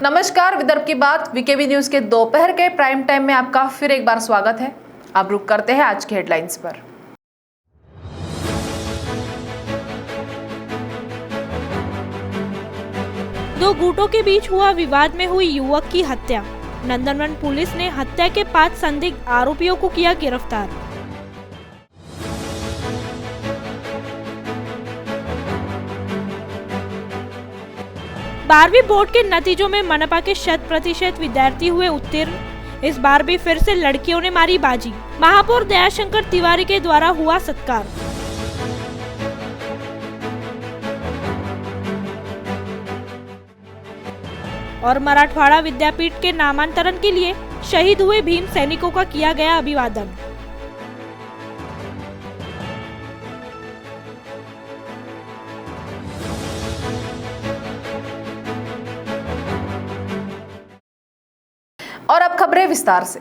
नमस्कार, विदर्भ की बात वीकेबी न्यूज के दोपहर के प्राइम टाइम में आपका फिर एक बार स्वागत है। अब रुक करते हैं आज की हेडलाइंस पर। दो गुटों के बीच हुआ विवाद में हुई युवक की हत्या। नंदनवन पुलिस ने हत्या के 5 संदिग्ध आरोपियों को किया गिरफ्तार। बारहवीं बोर्ड के नतीजों में मनपा के 100% विद्यार्थी हुए उत्तीर्ण। इस बार भी फिर से लड़कियों ने मारी बाजी। महापौर दयाशंकर तिवारी के द्वारा हुआ सत्कार। और मराठवाड़ा विद्यापीठ के नामांतरण के लिए शहीद हुए भीम सैनिकों का किया गया अभिवादन। और अब खबरें विस्तार से।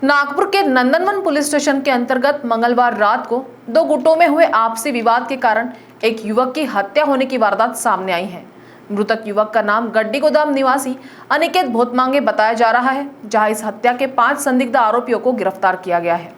नागपुर के नंदनवन पुलिस स्टेशन के अंतर्गत मंगलवार रात को दो गुटों में हुए आपसी विवाद के कारण एक युवक की हत्या होने की वारदात सामने आई है। मृतक युवक का नाम गड्डी गोदाम निवासी अनिकेत भोतमांगे बताया जा रहा है, जहां इस हत्या के 5 संदिग्ध आरोपियों को गिरफ्तार किया गया है।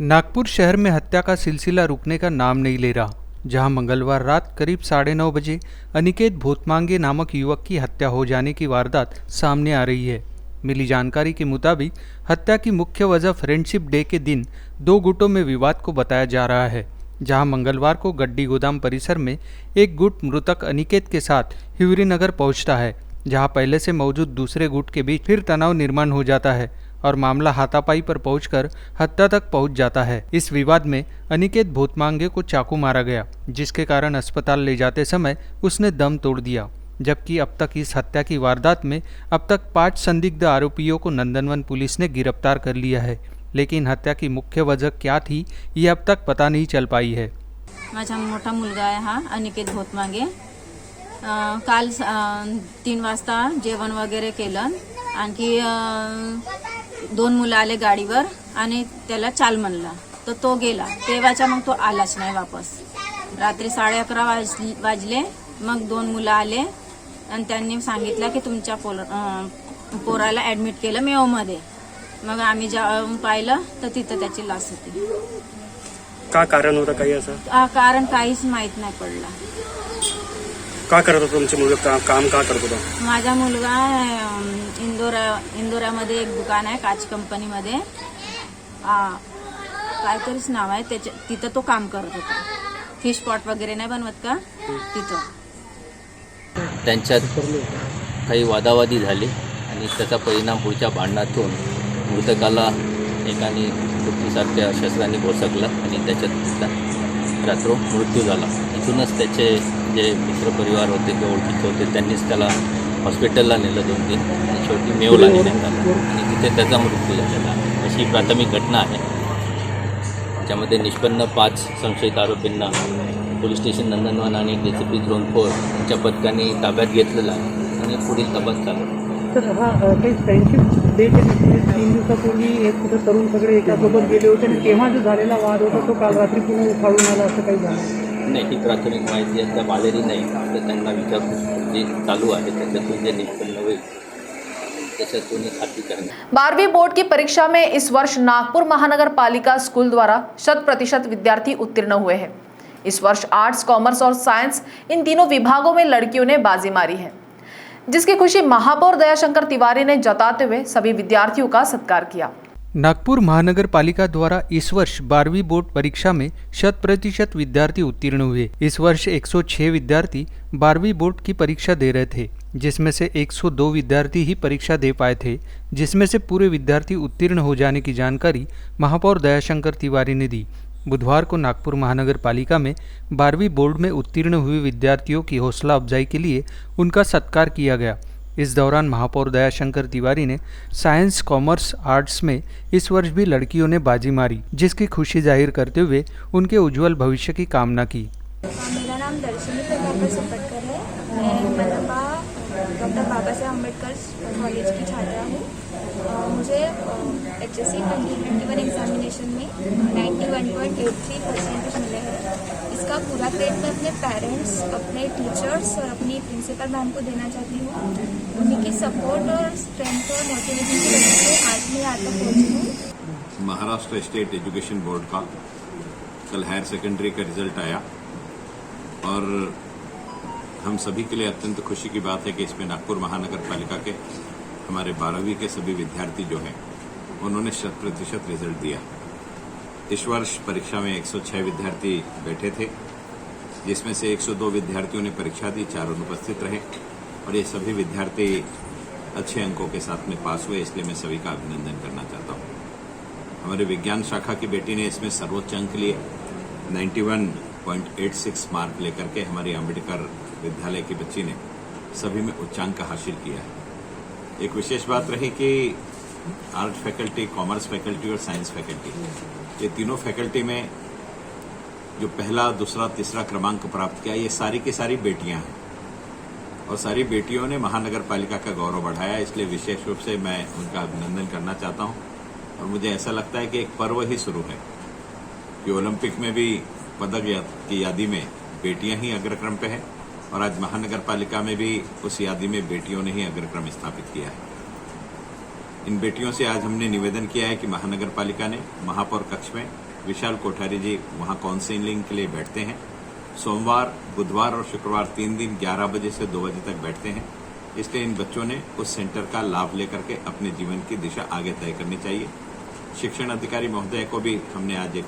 नागपुर शहर में हत्या का सिलसिला रुकने का नाम नहीं ले रहा, जहां मंगलवार रात करीब 9:30 बजे अनिकेत भोतमांगे नामक युवक की हत्या हो जाने की वारदात सामने आ रही है। मिली जानकारी के मुताबिक हत्या की मुख्य वजह फ्रेंडशिप डे के दिन दो गुटों में विवाद को बताया जा रहा है, जहां मंगलवार को गड्डी गोदाम परिसर में एक गुट मृतक अनिकेत के साथ हिवरी नगर पहुंचता है, जहां पहले से मौजूद दूसरे गुट के बीच फिर तनाव निर्माण हो जाता है और मामला हाथापाई पर पहुंचकर हत्या तक पहुंच जाता है। इस विवाद में अनिकेत भोतमांगे को चाकू मारा गया, जिसके कारण अस्पताल ले जाते समय उसने दम तोड़ दिया। जबकि अब तक इस हत्या की वारदात में अब तक 5 संदिग्ध आरोपियों को नंदनवन पुलिस ने गिरफ्तार कर लिया है, लेकिन हत्या की मुख्य वजह क्या थी ये अब तक पता नहीं चल पाई है। माझा मोठा मुलगा आहे हा अनिकेत भोतमांगे। काल 3 वाजता जेवण वगैरे केलं, आणखी 2 मुलं आले गाडीवर आणि त्याला चाल म्हणला, तर तो गेला। तेव्हाचा मग तो आलाच नाही वापस। रात्री 11:30 वाजले, मग 2 मुलं आले आणि त्यांनी सांगितलं की तुमच्या पोराला ऍडमिट केलं मेओमध्ये। मग आम्ही जाऊन पाहिलं तर तिथं त्याची लाश होती। का कारण होतं काही असं? कारण काहीच माहित नाही पडलं। का करत होता तुमचे मुलगा? काम का करत होता? माझा मुलगा इंदोरामध्ये एक दुकान आहे काच कंपनीमध्ये, काहीतरीच नाव आहे त्याच्या, तिथं तो काम करत होता। फिश पॉट वगैरे नाही बनवत का तिथं। त्यांच्यात काही वादावादी झाली आणि त्याचा परिणाम पुढच्या भांडणातून मृतकाला एकाने दुखीसारख्या शस्त्राने भोसकलं आणि त्याच्यात त्याचा रात्र मृत्यू झाला। इथूनच त्याचे जे मित्रपरिवार होते किंवा ओळखीचे होते त्यांनीच त्याला हॉस्पिटलला नेलं 2-3 आणि शेवटी मेओला नेण्यात आलं आणि तिथे त्याचा मृत्यू झालेला। अशी प्राथमिक घटना आहे, ज्यामध्ये निष्पन्न 5 संशयित आरोपींना पोलीस स्टेशन नंदनवन आणि DCP झोन 4 यांच्या पथकाने ताब्यात घेतलेला आहे आणि पुढील तपास चालू आहे। सर, हा काही फ्रेंडशिप डे 3 दिवसापूर्वी एक कुठं तरुण सगळे एकासोबत गेले होते आणि तेव्हा जो झालेला वाद होता तो काल रात्री पुन्हा उफाळून आला, असं काही झालं नाही? ही प्राथमिक माहिती आहे, त्या आलेली नाही, तर त्यांना विचारपूस जे चालू आहे त्याच्यातून जे निष्पन्न होईल त्याच्यातून खात्री करणे। 12वीं बोर्ड की परीक्षा में इस वर्ष नागपुर महानगर पालिका स्कूल द्वारा 100% विद्यार्थी उत्तीर्ण हुए हैं। इस वर्ष आर्ट्स, कॉमर्स और साइंस इन तीनों विभागों में लड़कियों ने बाजी मारी है, जिसकी खुशी महापौर दयाशंकर तिवारी ने जताते हुए सभी विद्यार्थियों का सत्कार किया। नागपुर महानगर पालिका द्वारा इस वर्ष 12वीं बोर्ड परीक्षा में 100% विद्यार्थी उत्तीर्ण हुए। इस वर्ष 106 विद्यार्थी 12वीं बोर्ड की परीक्षा दे रहे थे, जिसमें से 102 विद्यार्थी ही परीक्षा दे पाए थे, जिसमें से पूरे विद्यार्थी उत्तीर्ण हो जाने की जानकारी महापौर दयाशंकर तिवारी ने दी। बुधवार को नागपुर महानगर पालिका में 12वीं बोर्ड में उत्तीर्ण हुए विद्यार्थियों की हौसला अफजाई के लिए उनका सत्कार किया गया। इस दौरान महापौर दयाशंकर तिवारी ने साइंस, कॉमर्स, आर्ट्स में इस वर्ष भी लड़कियों ने बाजी मारी, जिसकी खुशी जाहिर करते हुए उनके उज्जवल भविष्य की कामना की। मेरा नाम दर्शनी प्रभाकर सपटकर है। मैं मनपा डॉक्टर बाबा साहेब अम्बेडकर कॉलेज की छात्रा हूँ। मुझे HSC 2021 एग्जामिनेशन में 91.83% मिले हैं। इसका पूरा क्रेडिट मैं अपने पेरेंट्स, अपने टीचर्स और अपनी प्रिंसिपल मैम को देना चाहती हूँ। उन्हीं की सपोर्ट और स्ट्रेंथ और मोटिवेशन की वजह से आज मैं यहाँ तक पहुँची हूँ। महाराष्ट्र स्टेट एजुकेशन बोर्ड का कल हायर सेकेंडरी का रिजल्ट आया और हम सभी के लिए अत्यंत खुशी की बात है कि इसमें नागपुर महानगर पालिका के हमारे 12वीं के सभी विद्यार्थी जो हैं उन्होंने 100% रिजल्ट दिया। इस वर्ष परीक्षा में 106 विद्यार्थी बैठे थे, जिसमें से 102 विद्यार्थियों ने परीक्षा दी, 4 अनुपस्थित रहे और ये सभी विद्यार्थी अच्छे अंकों के साथ में पास हुए, इसलिए मैं सभी का अभिनंदन करना चाहता हूँ। हमारे विज्ञान शाखा की बेटी ने इसमें सर्वोच्च अंक लिए, 91.86 मार्क लेकर के हमारी अम्बेडकर विद्यालय की बच्ची ने सभी में उच्चांक हासिल किया है। एक विशेष बात रही कि आर्ट फैकल्टी, कॉमर्स फैकल्टी और साइंस फैकल्टी, ये तीनों फैकल्टी में जो पहला, दूसरा, तीसरा क्रमांक प्राप्त किया, ये सारी की सारी बेटियां हैं और सारी बेटियों ने महानगर पालिका का गौरव बढ़ाया। इसलिए विशेष रूप से मैं उनका अभिनंदन करना चाहता हूं और मुझे ऐसा लगता है कि एक पर्व ही शुरू है कि ओलंपिक में भी पदक की यादी में बेटियां ही अग्रक्रम पे है और आज महानगर पालिका में भी उस यादी में बेटियों ने ही अग्रक्रम स्थापित किया है। इन बेटियों से आज हमने निवेदन किया है कि महानगर पालिका ने महापौर कक्ष में विशाल कोठारी जी वहां काउंसिलिंग के लिए बैठते हैं। सोमवार, बुधवार और शुक्रवार 3 दिन 11 बजे से 2 बजे तक बैठते हैं। इसलिए इन बच्चों ने उस सेंटर का लाभ लेकर के अपने जीवन की दिशा आगे तय करनी चाहिए। शिक्षण अधिकारी महोदय को भी हमने आज एक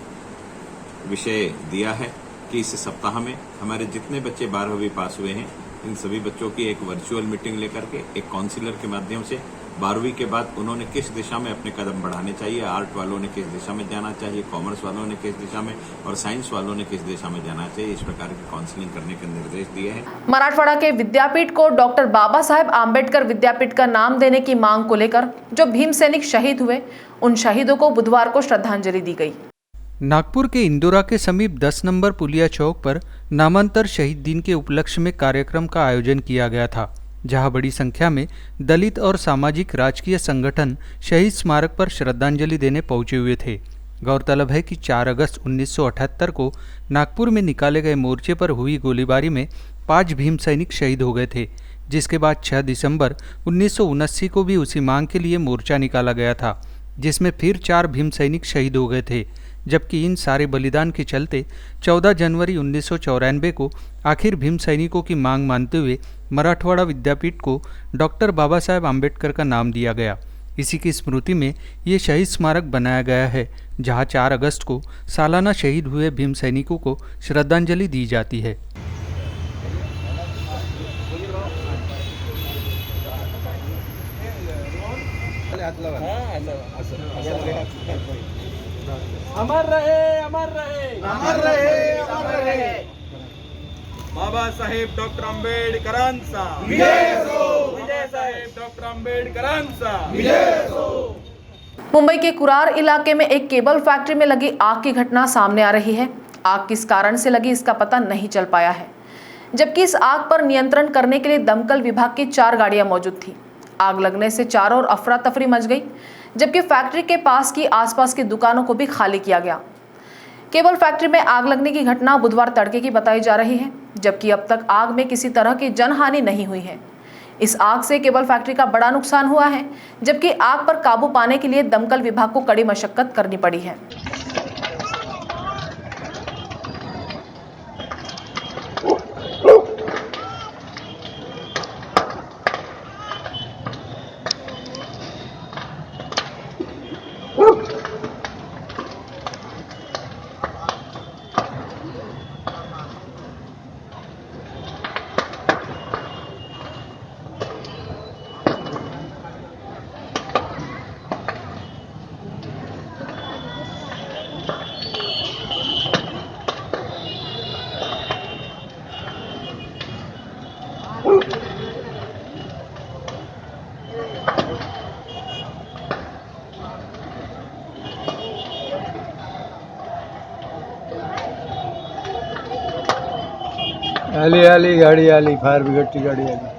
विषय दिया है कि इस सप्ताह में हमारे जितने बच्चे 12वीं पास हुए हैं, इन सभी बच्चों की एक वर्चुअल मीटिंग लेकर के एक काउंसिलर के माध्यम से 12वीं के बाद उन्होंने किस दिशा में अपने कदम बढ़ाने चाहिए, आर्ट वालों ने किस दिशा में जाना चाहिए, कॉमर्स वालों ने किस दिशा में और साइंस वालों ने किस दिशा में जाना चाहिए, इस प्रकार की काउंसलिंग करने के निर्देश दिए हैं। मराठवाड़ा के विद्यापीठ को डॉक्टर बाबा साहेब आम्बेडकर विद्यापीठ का नाम देने की मांग को लेकर जो भीम सैनिक शहीद हुए, उन शहीदों को बुधवार को श्रद्धांजलि दी गई। नागपुर के इंदौरा के समीप 10 नंबर पुलिया चौक पर नामांतर शहीद दिन के उपलक्ष्य में कार्यक्रम का आयोजन किया गया था, जहां बड़ी संख्या में दलित और सामाजिक राजकीय संगठन शहीद स्मारक पर श्रद्धांजलि देने पहुंचे हुए थे। गौरतलब है कि 4 अगस्त 1978 को नागपुर में निकाले गए मोर्चे पर हुई गोलीबारी में 5 भीम सैनिक शहीद हो गए थे, जिसके बाद 6 दिसंबर 1979 को भी उसी मांग के लिए मोर्चा निकाला गया था, जिसमें फिर 4 भीम सैनिक शहीद हो गए थे। जबकि इन सारे बलिदान के चलते 14 जनवरी 1994 को आखिर भीम सैनिकों की मांग मानते हुए मराठवाड़ा विद्यापीठ को डॉक्टर बाबा साहेब आम्बेडकर का नाम दिया गया। इसी की स्मृति में ये शहीद स्मारक बनाया गया है, जहां 4 अगस्त को सालाना शहीद हुए भीम सैनिकों को श्रद्धांजलि दी जाती है। अमर रहे, अमर रहे, अमर रहे, अमर रहे बाबासाहेब डॉक्टर आंबेडकरांचा विजय असो, विजय साहेब डॉक्टर आंबेडकरांचा विजय असो। मुंबई के कुरार इलाके में एक केबल फैक्ट्री में लगी आग की घटना सामने आ रही है। आग किस कारण से लगी इसका पता नहीं चल पाया है, जबकि इस आग पर नियंत्रण करने के लिए दमकल विभाग की 4 गाड़ियां मौजूद थी। आग लगने से चारों ओर अफरा तफरी मच गई, जबकि फैक्ट्री के पास की आसपास की दुकानों को भी खाली किया गया। केबल फैक्ट्री में आग लगने की घटना बुधवार तड़के की बताई जा रही है, जबकि अब तक आग में किसी तरह की जनहानि नहीं हुई है। इस आग से केबल फैक्ट्री का बड़ा नुकसान हुआ है, जबकि आग पर काबू पाने के लिए दमकल विभाग को कड़ी मशक्कत करनी पड़ी है। आली गाड़ी आली, फायर ब्रिगेड की गाड़ी आली।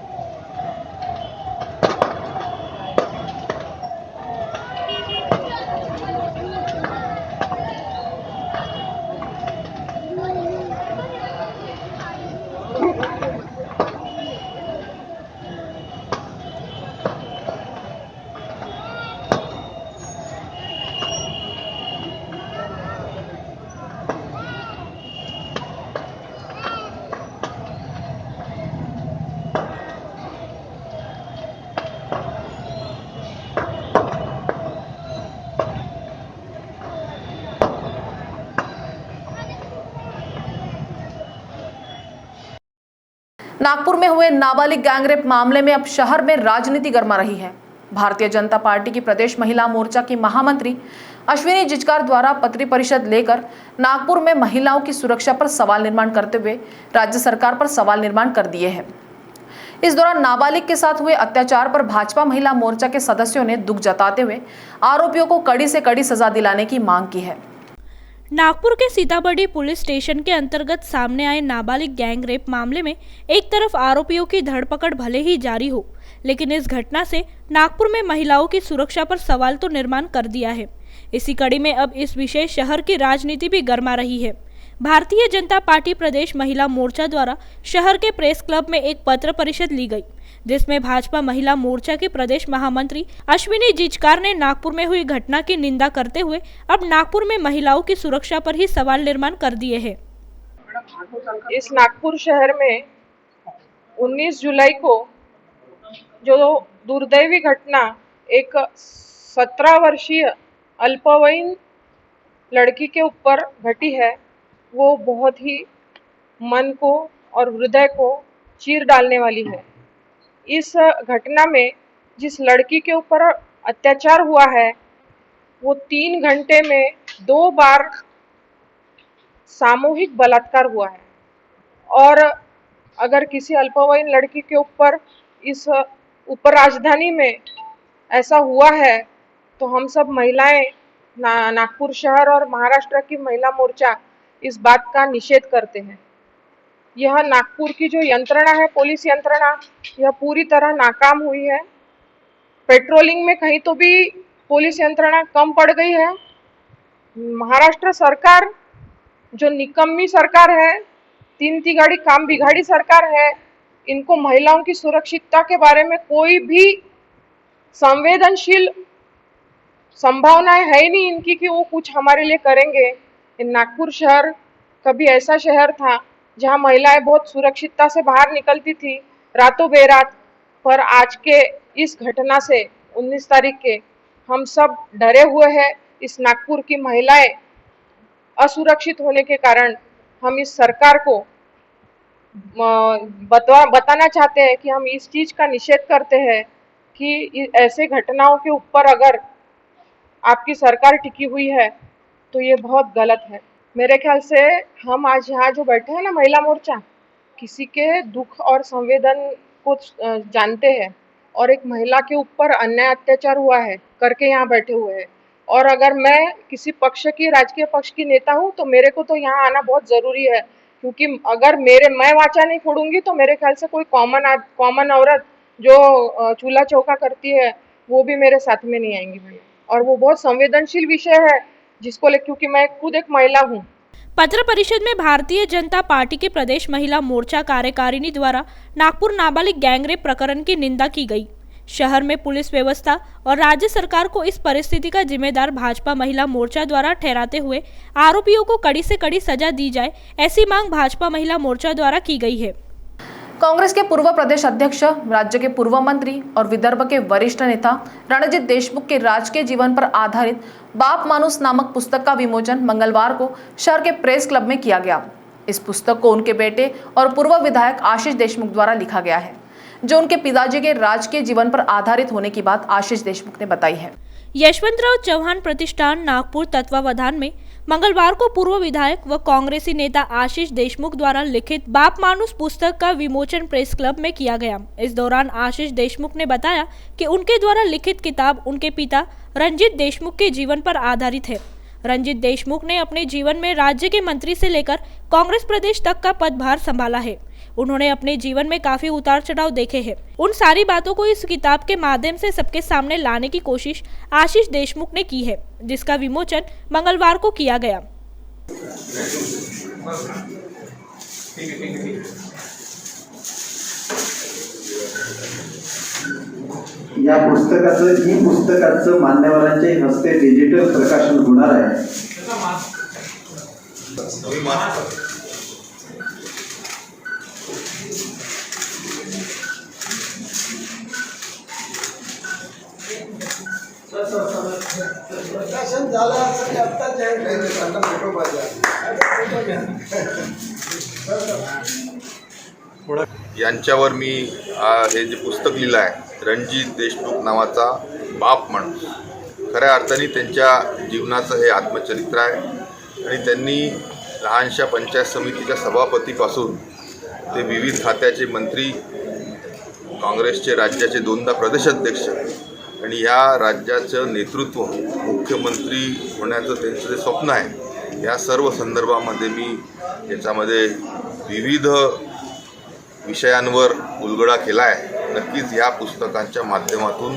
नागपुर में हुए नाबालिग गैंगरेप मामले में अब शहर में राजनीति गर्मा रही है। भारतीय जनता पार्टी की प्रदेश महिला मोर्चा की महामंत्री अश्विनी जिचकार द्वारा पत्री परिषद लेकर नागपुर में महिलाओं की सुरक्षा पर सवाल निर्माण करते हुए राज्य सरकार पर सवाल निर्माण कर दिए हैं। इस दौरान नाबालिग के साथ हुए अत्याचार पर भाजपा महिला मोर्चा के सदस्यों ने दुख जताते हुए आरोपियों को कड़ी से कड़ी सजा दिलाने की मांग की है। नागपुर के सीताबर्डी पुलिस स्टेशन के अंतर्गत सामने आए नाबालिग गैंग रेप मामले में एक तरफ आरोपियों की धरपकड़ भले ही जारी हो, लेकिन इस घटना से नागपुर में महिलाओं की सुरक्षा पर सवाल तो निर्माण कर दिया है। इसी कड़ी में अब इस विशेष शहर की राजनीति भी गर्मा रही है। भारतीय जनता पार्टी प्रदेश महिला मोर्चा द्वारा शहर के प्रेस क्लब में एक पत्र परिषद ली गई, जिसमें भाजपा महिला मोर्चा के प्रदेश महामंत्री अश्विनी जिचकार ने नागपुर में हुई घटना की निंदा करते हुए अब नागपुर में महिलाओं की सुरक्षा पर ही सवाल निर्माण कर दिए हैं। इस नागपुर शहर में 19 जुलाई को जो दुर्दैवी घटना एक 17 वर्षीय अल्पवयीन लड़की के ऊपर घटी है, वो बहुत ही मन को और हृदय को चीर डालने वाली है। इस घटना में जिस लड़की के ऊपर अत्याचार हुआ है, वो 3 घंटे में 2 बार सामूहिक बलात्कार हुआ है। और अगर किसी अल्पवयीन लड़की के ऊपर इस उपराजधानी में ऐसा हुआ है, तो हम सब महिलाएं नागपुर शहर और महाराष्ट्र की महिला मोर्चा इस बात का निषेध करते हैं। यह नागपुर की जो यंत्रणा है, पुलिस यंत्रणा, यह पूरी तरह नाकाम हुई है। पेट्रोलिंग में कहीं तो भी पुलिस यंत्रणा कम पड़ गई है। महाराष्ट्र सरकार जो निकम्मी सरकार है, 3 तिगाड़ी काम बिगाड़ी सरकार है, इनको महिलाओं की सुरक्षितता के बारे में कोई भी संवेदनशील संभावनाएं है ही नहीं इनकी कि वो कुछ हमारे लिए करेंगे। नागपुर शहर कभी ऐसा शहर था जहां महिलाएं बहुत सुरक्षितता से बाहर निकलती थी रातों बेरात, पर आज के इस घटना से 19 तारीख के हम सब डरे हुए हैं। इस नागपुर की महिलाएं असुरक्षित होने के कारण हम इस सरकार को बताना चाहते हैं कि हम इस चीज का निषेध करते हैं कि ऐसे घटनाओं के ऊपर अगर आपकी सरकार टिकी हुई है तो ये बहुत गलत है। मेरे ख्याल से हम आज यहाँ जो बैठे हैं ना, महिला मोर्चा, किसी के दुख और संवेदन को जानते हैं और एक महिला के ऊपर अन्याय अत्याचार हुआ है करके यहाँ बैठे हुए हैं। और अगर मैं किसी पक्ष की, राजकीय पक्ष की नेता हूँ, तो मेरे को तो यहाँ आना बहुत जरूरी है, क्योंकि अगर मैं वाचा नहीं फोड़ूंगी तो मेरे ख्याल से कोई कॉमन औरत जो चूल्हा चौका करती है वो भी मेरे साथ में नहीं आएंगी भाई। और वो बहुत संवेदनशील विषय है जिसको क्योंकि मैं खुद एक महिला हूँ। पत्र परिषद में भारतीय जनता पार्टी के प्रदेश महिला मोर्चा कार्यकारिणी द्वारा नागपुर नाबालिग गैंगरेप प्रकरण की निंदा की गई। शहर में पुलिस व्यवस्था और राज्य सरकार को इस परिस्थिति का जिम्मेदार भाजपा महिला मोर्चा द्वारा ठहराते हुए आरोपियों को कड़ी से कड़ी सजा दी जाए, ऐसी मांग भाजपा महिला मोर्चा द्वारा की गई है। कांग्रेस के पूर्व प्रदेश अध्यक्ष, राज्य के पूर्व मंत्री और विदर्भ के वरिष्ठ नेता रणजीत देशमुख के राजकीय जीवन पर आधारित बाप मानुस नामक पुस्तक का विमोचन मंगलवार को शहर के प्रेस क्लब में किया गया। इस पुस्तक को उनके बेटे और पूर्व विधायक आशीष देशमुख द्वारा लिखा गया है, जो उनके पिताजी के राजकीय जीवन पर आधारित होने की बात आशीष देशमुख ने बताई है। यशवंतराव चौहान प्रतिष्ठान नागपुर तत्वावधान में मंगलवार को पूर्व विधायक व कांग्रेसी नेता आशीष देशमुख द्वारा लिखित बाप मानुस पुस्तक का विमोचन प्रेस क्लब में किया गया। इस दौरान आशीष देशमुख ने बताया कि उनके द्वारा लिखित किताब उनके पिता रंजीत देशमुख के जीवन पर आधारित है। रंजीत देशमुख ने अपने जीवन में राज्य के मंत्री से लेकर कांग्रेस प्रदेश तक का पदभार संभाला है। उन्होंने अपने जीवन में काफी उतार चढ़ाव देखे हैं। उन सारी बातों को इस किताब के माध्यम से सबके सामने लाने की कोशिश आशीष देशमुख ने की है, जिसका विमोचन मंगलवार को किया गया। या पुस्तकाचं मान्यवरांच्या हस्ते डिजिटल प्रकाशन होणार आहे। प्रकाशन झालं असं की आता फोटो पाहिजे। यांच्यावर मी हे जे पुस्तक लिहिलं आहे, रणजित देशमुख नावाचा बाप माणूस, खऱ्या अर्थाने त्यांच्या जीवनाचं हे आत्मचरित्र आहे आणि त्यांनी लहानशा पंचायत समितीच्या सभापतीपासून ते विविध खात्याचे मंत्री, काँग्रेसचे राज्याचे 2दा प्रदेशाध्यक्ष आणि या राज्याचं नेतृत्व, मुख्यमंत्री होण्याचं त्यांचं जे स्वप्न आहे, या सर्व संदर्भामध्ये मी याच्यामध्ये विविध विषयांवर उलगडा केला आहे. नक्कीच या पुस्तकांच्या माध्यमातून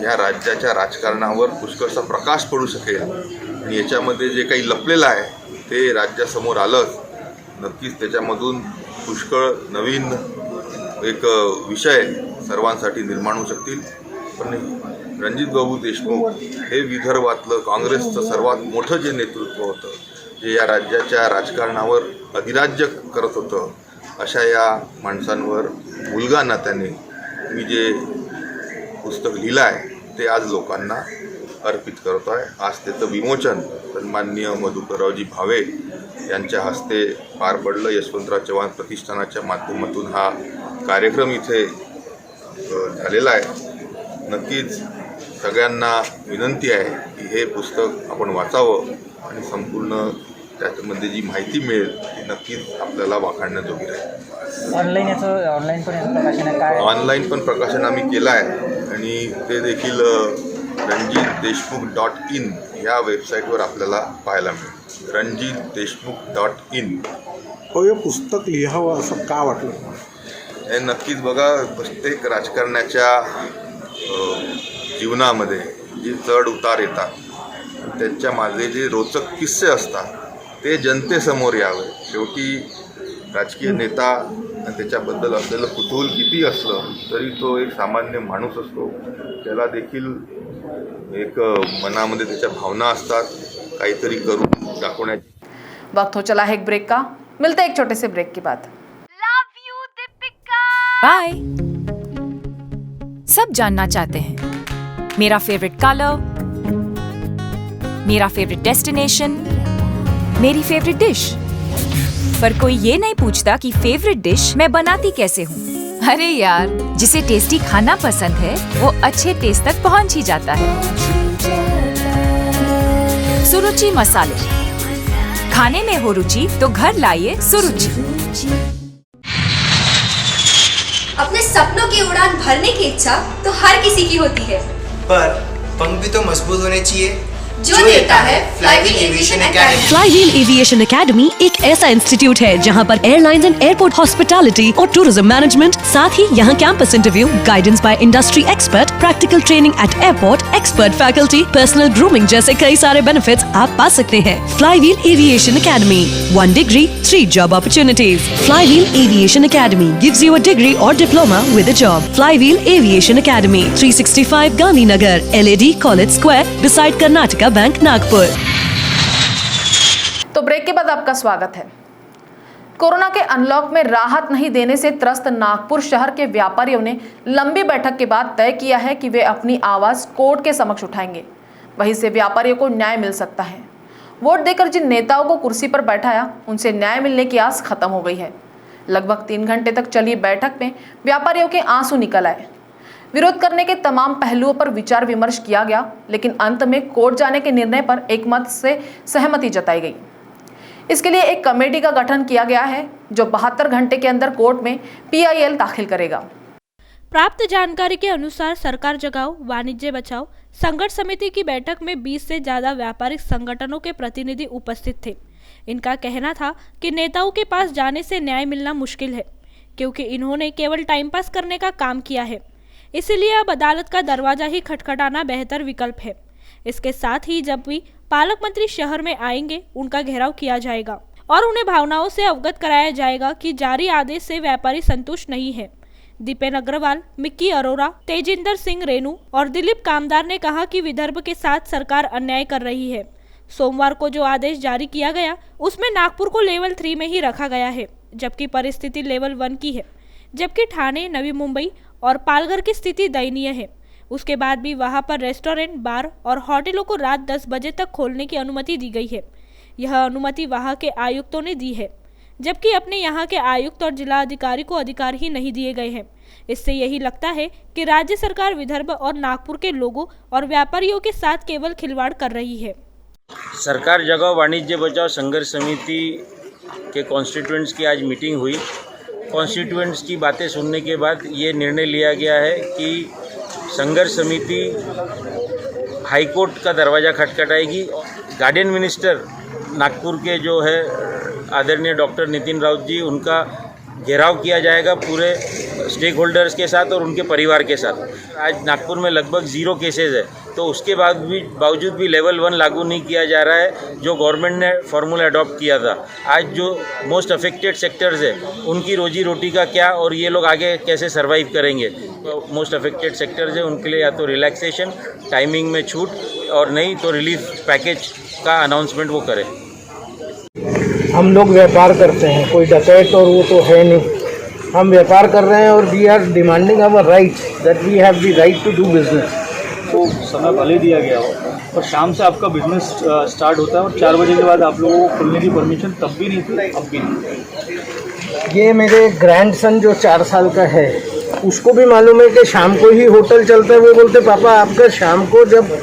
या राज्याच्या राजकारणावर पुष्कळसा प्रकाश पडू शकेल आणि याच्यामध्ये जे काही लपलेलं आहे ते राज्यासमोर आलंच. नक्कीच त्याच्यामधून पुष्कळ नवीन एक विषय सर्वांसाठी निर्माण होऊ शकतील. पण रणजितबाबू देशमुख हे विदर्भातलं काँग्रेसचं सर्वात मोठं जे नेतृत्व होतं, जे या राज्याच्या राजकारणावर अधिराज्य करत होतं, अशा या माणसांवर मुलगा नात्याने मी जे पुस्तक लिहिलं आहे ते आज लोकांना अर्पित करतो आहे. आज त्याचं विमोचन सन्माननीय मधुकररावजी भावे यांच्या हस्ते पार पडलं. यशवंतराव चव्हाण प्रतिष्ठानाच्या माध्यमातून हा कार्यक्रम इथे झालेला आहे. नक्कीच सगळ्यांना विनंती आहे की हे पुस्तक आपण वाचावं आणि संपूर्ण त्याच्यामध्ये जी माहिती मिळेल ती नक्कीच आपल्याला वाखाणण्याजोगी राहील. ऑनलाईन पण प्रकाशन आहे काय? ऑनलाईन पण प्रकाशन आम्ही केलं आहे आणि ते देखील रणजितदेशमुख.in या वेबसाईटवर आपल्याला पाहायला मिळेल. रणजितदेशमुख.in. हे पुस्तक लिहावं असं का वाटलं? हे नक्कीच बघा, प्रत्येक राजकारण्याच्या जीवनामध्ये जे चढ उतार येतात त्यांच्या मागे जे रोचक किस्से असतात ते जनतेसमोर यावे. शेवटी राजकीय नेता आणि त्याच्याबद्दल असलेलं कुतूहल किती असलं तरी तो एक सामान्य माणूस असतो. त्याला देखील एक मनामध्ये त्याच्या भावना असतात काहीतरी करून दाखवण्याची. वक्त हो चला है एक ब्रेक का, मिलते हैं एक छोटे से ब्रेक के बाद. बाय. सब जानना चाहते हैं मेरा फेवरेट कलर, मेरा फेवरेट डेस्टिनेशन, मेरी फेवरेट डिश, पर कोई ये नहीं पूछता कि फेवरेट डिश मैं बनाती कैसे हूँ. अरे यार, जिसे टेस्टी खाना पसंद है वो अच्छे टेस्ट तक पहुँच ही जाता है. सुरुचि मसाले, खाने में हो रुचि तो घर लाइए सुरुचि. अपने सपनों की उड़ान भरने की इच्छा तो हर किसी की होती है, पर पंख भी तो मजबूत होने चाहिए जो देता है flywheel aviation academy. Flywheel aviation academy एक ऐसा इंस्टीट्यूट है जहां पर एयरलाइंस एंड एयरपोर्ट हॉस्पिटैलिटी और टूरिज्म मैनेजमेंट, साथ ही यहां campus interview, guidance by industry expert, practical training at airport, expert faculty, personal grooming जैसे कई सारे बेनिफिट्स आप पा सकते हैं. Flywheel aviation academy, 1 degree, 3 job opportunities. Flywheel Aviation Academy gives you a degree or diploma with a job. Flywheel Aviation Academy, 365 Gandhinagar, LAD College Square, beside Karnataka bank Nagpur. तो break के बाद आपका स्वागत है. कोरोना के अनलॉक में राहत नहीं देने से त्रस्त नागपुर शहर के व्यापारियों ने लंबी बैठक के बाद तय किया है कि वे अपनी आवाज कोर्ट के समक्ष उठाएंगे. वहीं से व्यापारियों को न्याय मिल सकता है. वोट देकर जिन नेताओं को कुर्सी पर बैठाया उनसे न्याय मिलने की आस खत्म हो गई है. लगभग 3 घंटे तक चली बैठक में व्यापारियों के आंसू निकल आए. विरोध करने के तमाम पहलुओं पर विचार विमर्श किया गया, लेकिन अंत में कोर्ट जाने के निर्णय पर एकमत से सहमति जताई गई. इसके लिए एक कमेटी का गठन किया गया है जो 72 घंटे के अंदर कोर्ट में PIL दाखिल करेगा. प्राप्त जानकारी के अनुसार सरकार जगाओ वाणिज्य बचाओ संघर्ष समिति की बैठक में 20 से ज्यादा व्यापारिक संगठनों के प्रतिनिधि उपस्थित थे. इनका कहना था कि नेताओं के पास जाने से न्याय मिलना मुश्किल है, क्योंकि इन्होंने केवल टाइम पास करने का काम किया है. इसलिए अब अदालत का दरवाजा ही खटखटाना बेहतर विकल्प है. इसके साथ ही जब भी पालक मंत्री शहर में आएंगे उनका घेराव किया जाएगा और उन्हें भावनाओं से अवगत कराया जाएगा कि जारी आदेश से व्यापारी संतुष्ट नहीं है. दीपेन अग्रवाल, मिक्की अरोरा, तेजिंदर सिंह रेनू और दिलीप कामदार ने कहा कि विदर्भ के साथ सरकार अन्याय कर रही है. सोमवार को जो आदेश जारी किया गया उसमें नागपुर को लेवल 3 में ही रखा गया है, जबकि परिस्थिति लेवल 1 की है. जबकि ठाणे, नवी मुंबई और पालघर की स्थिति दयनीय है. उसके बाद भी वहां पर रेस्टोरेंट, बार और होटलों को रात 10 बजे तक खोलने की अनुमति दी गई है. यह अनुमति वहां के आयुक्तों ने दी है. जबकि अपने यहाँ के आयुक्त और जिला अधिकारी को अधिकार ही नहीं दिए गए हैं। इससे यही लगता है कि राज्य सरकार विदर्भ और नागपुर के लोगों और व्यापारियों के साथ केवल खिलवाड़ कर रही है। सरकार जगाओ वाणिज्य बचाओ संघर्ष समिति के कॉन्स्टिट्यूएंट्स की आज मीटिंग हुई। कॉन्स्टिट्यूएंट्स की बातें सुनने के बाद ये निर्णय लिया गया है कि संघर्ष समिति हाईकोर्ट का दरवाज़ा खटखटाएगी। गार्डियन मिनिस्टर नागपुर के जो है आदरणीय डॉक्टर नितिन राउत जी, उनका घेराव किया जाएगा पूरे स्टेक होल्डर्स के साथ और उनके परिवार के साथ। आज नागपुर में लगभग 0 केसेज है, तो उसके बावजूद भी लेवल 1 लागू नहीं किया जा रहा है जो गवर्नमेंट ने फार्मूला अडॉप्ट किया था। आज जो मोस्ट अफेक्टेड सेक्टर्स है उनकी रोजी रोटी का क्या और ये लोग आगे कैसे सर्वाइव करेंगे। तो मोस्ट अफेक्टेड सेक्टर्स है उनके लिए या तो रिलैक्सेशन, टाइमिंग में छूट और नहीं तो रिलीफ पैकेज का अनाउंसमेंट वो करें। हम लोग व्यापार करते हैं, कोई डकैत और वो तो है नहीं। हम व्यापार कर रहे हैं और we are demanding our right that we have the right to do business. तो समय भले दिया गया हो और शाम से आपका बिजनेस स्टार्ट होता है और 4 बजे के बाद आप लोगों को खुलने की परमिशन तब भी नहीं थी, अब भी नहीं। ये मेरे ग्रैंडसन जो 4 साल का है उसको भी मालूम है कि शाम को ही होटल चलता है। वो बोलते पापा आपका शाम को जब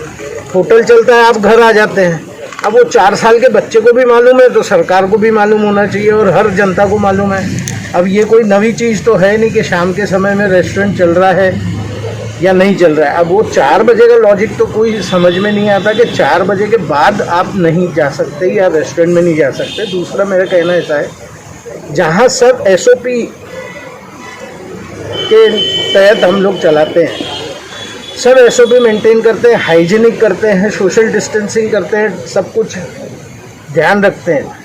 होटल चलता है आप घर आ जाते हैं। अब वो 4 साल के बच्चे को भी मालूम है तो सरकार को भी मालूम होना चाहिए और हर जनता को मालूम है। अब ये कोई नई चीज़ तो है नहीं कि शाम के समय में रेस्टोरेंट चल रहा है या नहीं चल रहा है। अब वो 4 बजे का लॉजिक तो कोई समझ में नहीं आता कि 4 बजे के बाद आप नहीं जा सकते या रेस्टोरेंट में नहीं जा सकते। दूसरा मेरा कहना ऐसा है, जहाँ सब SOP के तहत हम लोग चलाते हैं, सब SOP मेंटेन करते हैं, हाइजीनिक करते हैं, सोशल डिस्टेंसिंग करते हैं, सब कुछ ध्यान रखते हैं,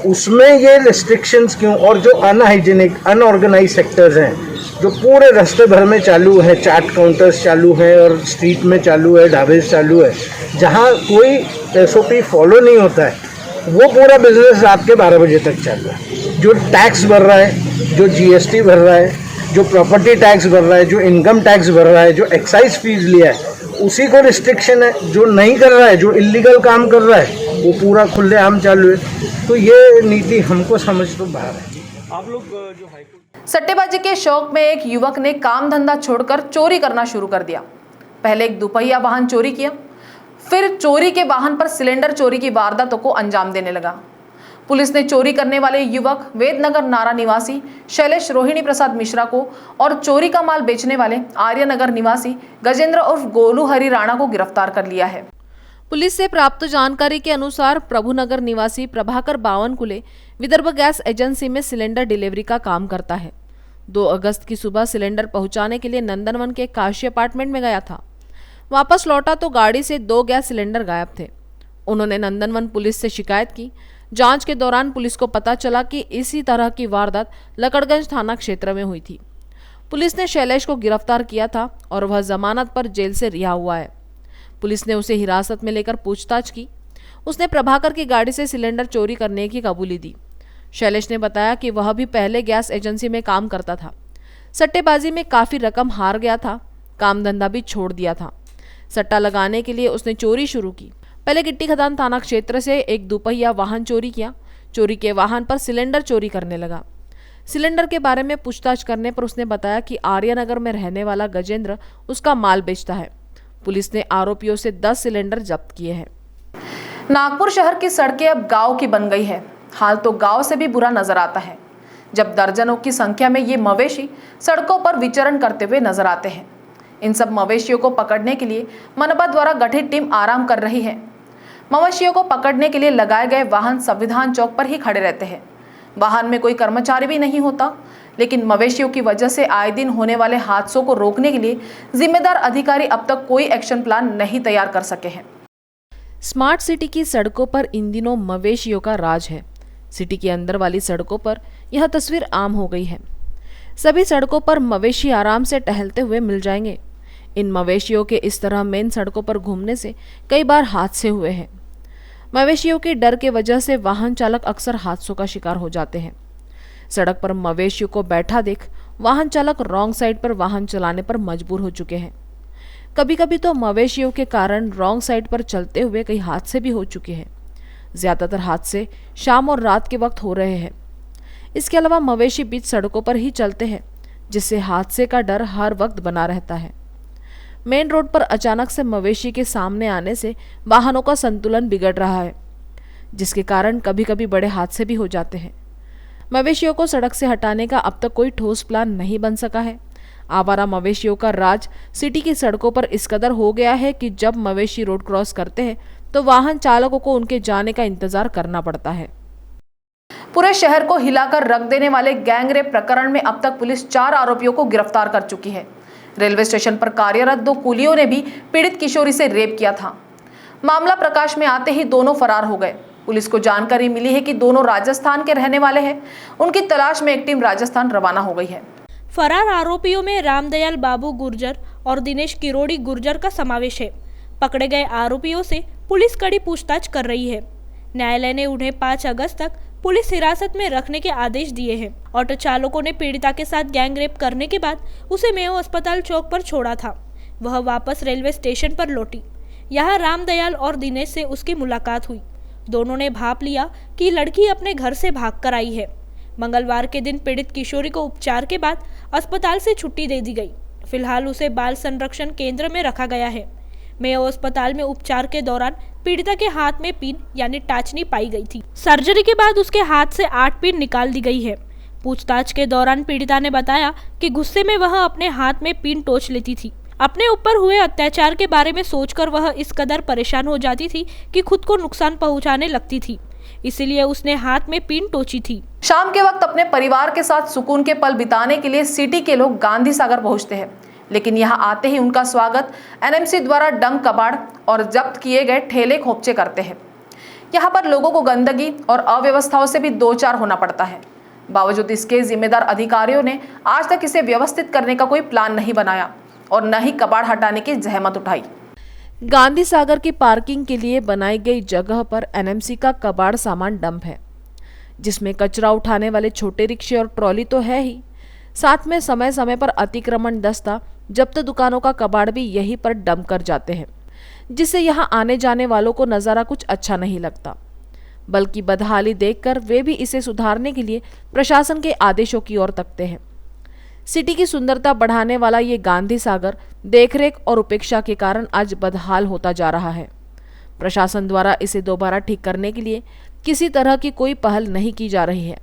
उसमें ये रिस्ट्रिक्शंस क्यों? और जो अनहाइजीनिक अनऑर्गेनाइज सेक्टर्स हैं जो पूरे रास्ते भर में चालू है, चाट काउंटर्स चालू है और स्ट्रीट में चालू है, ढाबे चालू है, जहाँ कोई SOP फॉलो नहीं होता है, वो पूरा बिजनेस रात के 12 बजे तक चल रहा है। जो टैक्स भर रहा है, जो GST भर रहा है, जो प्रॉपर्टी टैक्स भर रहा है, जो इनकम टैक्स भर रहा है, जो एक्साइज फीस लिया है, उसी को रिस्ट्रिक्शन है। जो नहीं कर रहा है, जो इलीगल काम कर रहा है, वो पूरा खुलेआम चालू है। तो ये नीति हमको समझ तो बाहर है। आप लोग जो हाईकोर्ट सट्टेबाजी के शौक में एक युवक ने काम धंधा छोड़कर चोरी करना शुरू कर दिया। पहले एक दुपहिया वाहन चोरी किया, फिर चोरी के वाहन पर सिलेंडर चोरी की वारदातों को अंजाम देने लगा। पुलिस ने चोरी करने वाले युवक वेदनगर नारा निवासी शैलेश रोहिणी प्रसाद मिश्रा को और चोरी का माल बेचने वाले आर्यनगर निवासी गजेंद्र उर्फ गोलू हरि राणा को गिरफ्तार कर लिया है। पुलिस से प्राप्त जानकारी के अनुसार प्रभुनगर निवासी प्रभाकर बावनकुले विदर्भ गैस एजेंसी में सिलेंडर डिलीवरी का काम करता है। 2 अगस्त की सुबह सिलेंडर पहुंचाने के लिए नंदनवन के काशी अपार्टमेंट में गया था। वापस लौटा तो गाड़ी से 2 गैस सिलेंडर गायब थे। उन्होंने नंदनवन पुलिस से शिकायत की। जांच के दौरान पुलिस को पता चला कि इसी तरह की वारदात लकड़गंज थाना क्षेत्र में हुई थी। पुलिस ने शैलेश को गिरफ्तार किया था और वह जमानत पर जेल से रिहा हुआ है। पुलिस ने उसे हिरासत में लेकर पूछताछ की। उसने प्रभाकर की गाड़ी से सिलेंडर चोरी करने की कबूली दी। शैलेश ने बताया कि वह भी पहले गैस एजेंसी में काम करता था। सट्टेबाजी में काफ़ी रकम हार गया था, काम धंधा भी छोड़ दिया था। सट्टा लगाने के लिए उसने चोरी शुरू की। पहले गिट्टी खदान थाना क्षेत्र से एक दुपहिया वाहन चोरी किया। चोरी के वाहन पर सिलेंडर चोरी करने लगा। सिलेंडर के बारे में पूछताछ करने पर उसने बताया कि आर्यनगर में रहने वाला गजेंद्र उसका माल बेचता है। पुलिस ने आरोपियों से 10 सिलेंडर जब्त किए हैं। नागपुर शहर की सड़कें अब गांव की बन गई है। हाल तो गांव से भी बुरा नजर आता है, जब दर्जनों की संख्या में ये मवेशी सड़कों पर विचरण करते हुए नजर आते हैं। इन सब मवेशियों को पकड़ने के लिए मनपा द्वारा गठित टीम आराम कर रही है। मवेशियों को पकड़ने के लिए लगाए गए वाहन संविधान चौक पर ही खड़े रहते हैं। वाहन में कोई कर्मचारी भी नहीं होता, लेकिन मवेशियों की वजह से आए दिन होने वाले हादसों को रोकने के लिए जिम्मेदार अधिकारी अब तक कोई एक्शन प्लान नहीं तैयार कर सके हैं। स्मार्ट सिटी की सड़कों पर इन दिनों मवेशियों का राज है। सिटी के अंदर वाली सड़कों पर यह तस्वीर आम हो गई है। सभी सड़कों पर मवेशी आराम से टहलते हुए मिल जाएंगे। इन मवेशियों के इस तरह मेन सड़कों पर घूमने से कई बार हादसे हुए हैं। मवेशियों के डर के वजह से वाहन चालक अक्सर हादसों का शिकार हो जाते हैं। सड़क पर मवेशियों को बैठा देख वाहन चालक रॉन्ग साइड पर वाहन चलाने पर मजबूर हो चुके हैं। कभी कभी तो मवेशियों के कारण रॉन्ग साइड पर चलते हुए कई हादसे भी हो चुके हैं। ज्यादातर हादसे शाम और रात के वक्त हो रहे हैं। इसके अलावा मवेशी बीच सड़कों पर ही चलते हैं, जिससे हादसे का डर हर वक्त बना रहता है। मेन रोड पर अचानक से मवेशी के सामने आने से वाहनों का संतुलन बिगड़ रहा है, जिसके कारण कभी कभी बड़े हादसे भी हो जाते हैं। मवेशियों को सड़क से हटाने का अब तक कोई ठोस प्लान नहीं बन सका है। आवारा मवेशियों का राज सिटी की सड़कों पर इस कदर हो गया है कि जब मवेशी रोड क्रॉस करते हैं तो वाहन चालकों को उनके जाने का इंतजार करना पड़ता है। पूरे शहर को हिलाकर रख देने वाले गैंगरेप प्रकरण में अब तक पुलिस 4 आरोपियों को गिरफ्तार कर चुकी है। रेलवे स्टेशन पर कार्यरत 2 कुलियों ने भी पीड़ित किशोरी से रेप किया था। मामला प्रकाश में आते ही दोनों फरार हो गए। पुलिस को जानकारी मिली है कि दोनों राजस्थान के रहने वाले हैं। उनकी तलाश में एक टीम राजस्थान रवाना हो गई है। फरार आरोपियों में रामदयाल बाबू गुर्जर और दिनेश किरोड़ी गुर्जर का समावेश है। पकड़े गए आरोपियों से पुलिस कड़ी पूछताछ कर रही है। न्यायालय ने उन्हें 5 अगस्त तक पुलिस हिरासत में रखने के आदेश दिए हैं। ऑटो चालकों ने पीड़िता के साथ गैंगरेप करने के बाद उसे मेयो अस्पताल चौक पर छोड़ा था। वह वापस रेलवे स्टेशन पर लौटी। यहाँ रामदयाल और दिनेश से उसकी मुलाकात हुई। दोनों ने भाप लिया कि लड़की अपने घर से भागकर आई है। मंगलवार के दिन पीड़ित किशोरी को उपचार के बाद अस्पताल से छुट्टी दे दी गई। फिलहाल उसे बाल संरक्षण केंद्र में रखा गया है। मेयो अस्पताल में उपचार के दौरान पीड़िता के हाथ में पिन यानी टाचनी पाई गई थी। सर्जरी के बाद उसके हाथ से 8 पिन निकाल दी गई है। पूछताछ के दौरान पीड़िता ने बताया कि गुस्से में वह अपने हाथ में पिन टोच लेती थी। अपने ऊपर हुए अत्याचार के बारे में सोचकर वह इस कदर परेशान हो जाती थी कि खुद को नुकसान पहुंचाने लगती थी। इसीलिए उसने हाथ में पिन टोची थी। शाम के वक्त अपने परिवार के साथ सुकून के पल बिताने के लिए सिटी के लोग गांधी सागर पहुंचते हैं, लेकिन यहां आते ही उनका स्वागत एनएमसी द्वारा डंक कबाड़ और जब्त किए गए ठेले खोपचे करते हैं। यहां पर लोगों को गंदगी और अव्यवस्थाओं से भी 2-4 होना पड़ता है। बावजूद इसके जिम्मेदार अधिकारियों ने आज तक इसे व्यवस्थित करने का कोई प्लान नहीं बनाया और न ही कबाड़ हटाने की जहमत उठाई। गांधी सागर की पार्किंग के लिए बनाई गई जगह पर एनएमसी का कबाड़ सामान डंप है, जिसमें कचरा उठाने वाले छोटे रिक्शे और ट्रॉली तो है ही, साथ में समय समय पर अतिक्रमण दस्ता जब्त दुकानों का कबाड़ भी यहीं पर डंप कर जाते हैं, जिससे यहाँ आने जाने वालों को नज़ारा कुछ अच्छा नहीं लगता। बल्कि बदहाली देखकर वे भी इसे सुधारने के लिए प्रशासन के आदेशों की ओर तकते हैं। सिटी की सुंदरता बढ़ाने वाला ये गांधी सागर देखरेख और उपेक्षा के कारण आज बदहाल होता जा रहा है। प्रशासन द्वारा इसे दोबारा ठीक करने के लिए किसी तरह की कोई पहल नहीं की जा रही है।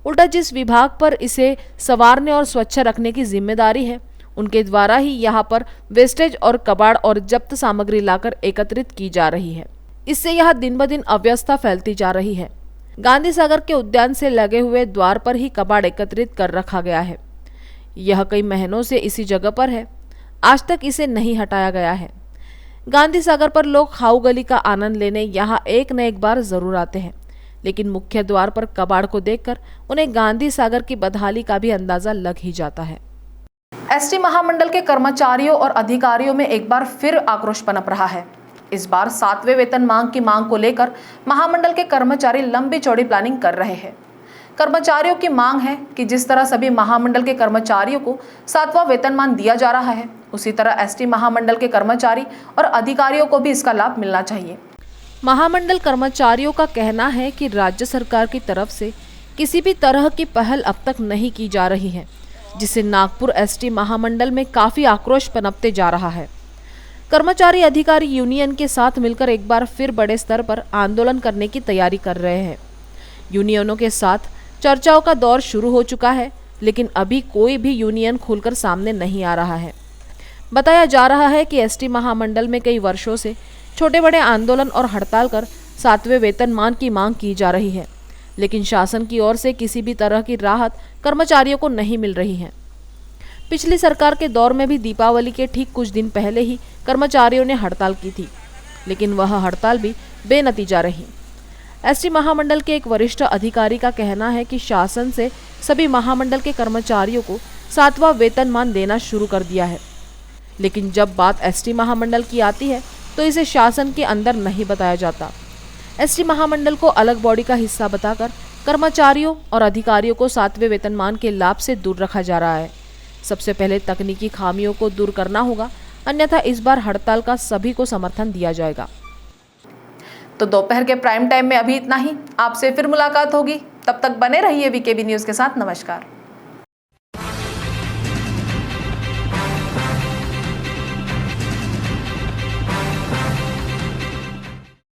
उल्टा जिस विभाग पर इसे संवारने और स्वच्छ रखने की जिम्मेदारी है, उनके द्वारा ही यहाँ पर वेस्टेज और कबाड़ और जब्त सामग्री लाकर एकत्रित की जा रही है। इससे यह दिन ब दिन अव्यवस्था फैलती जा रही है। गांधी सागर के उद्यान से लगे हुए द्वार पर ही कबाड़ एकत्रित कर रखा गया है। यह कई महीनों से इसी जगह पर है, आज तक इसे नहीं हटाया गया है। गांधी सागर पर लोग खाऊ गली का आनंद लेने यहाँ एक न एक बार जरूर आते हैं, लेकिन मुख्य द्वार पर कबाड़ को देखकर उन्हें गांधी सागर की बदहाली का भी अंदाजा लग ही जाता है। एसटी महामंडल के कर्मचारियों और अधिकारियों में एक बार फिर आक्रोश पनप रहा है। इस बार 7वें वेतन मांग की मांग को लेकर महामंडल के कर्मचारी लंबी चौड़ी प्लानिंग कर रहे हैं। कर्मचारियों की मांग है कि जिस तरह सभी महामंडल के कर्मचारियों को 7वां वेतनमान दिया जा रहा है, उसी तरह एसटी महामंडल के कर्मचारी और अधिकारियों को भी इसका लाभ मिलना चाहिए। महामंडल कर्मचारियों का कहना है कि राज्य सरकार की तरफ से किसी भी तरह की पहल अब तक नहीं की जा रही है, जिससे नागपुर एसटी महामंडल में काफी आक्रोश पनपते जा रहा है। कर्मचारी अधिकारी यूनियन के साथ मिलकर एक बार फिर बड़े स्तर पर आंदोलन करने की तैयारी कर रहे हैं। यूनियनों के साथ चर्चाओं का दौर शुरू हो चुका है, लेकिन अभी कोई भी यूनियन खुलकर सामने नहीं आ रहा है। बताया जा रहा है कि एसटी महामंडल में कई वर्षों से छोटे बड़े आंदोलन और हड़ताल कर 7वें वेतनमान की मांग की जा रही है, लेकिन शासन की ओर से किसी भी तरह की राहत कर्मचारियों को नहीं मिल रही है। पिछली सरकार के दौर में भी दीपावली के ठीक कुछ दिन पहले ही कर्मचारियों ने हड़ताल की थी, लेकिन वह हड़ताल भी बेनतीजा रही। एसटी महामंडल के एक वरिष्ठ अधिकारी का कहना है कि शासन से सभी महामंडल के कर्मचारियों को 7वां वेतनमान देना शुरू कर दिया है, लेकिन जब बात एसटी महामंडल की आती है तो इसे शासन के अंदर नहीं बताया जाता। एसटी महामंडल को अलग बॉडी का हिस्सा बताकर कर्मचारियों और अधिकारियों को 7वें वेतनमान के लाभ से दूर रखा जा रहा है। सबसे पहले तकनीकी खामियों को दूर करना होगा, अन्यथा इस बार हड़ताल का सभी को समर्थन दिया जाएगा। तो दोपहर के प्राइम टाइम में अभी इतना ही। आपसे फिर मुलाकात होगी। तब तक बने रहिए वीकेबी न्यूज़ के साथ। नमस्कार।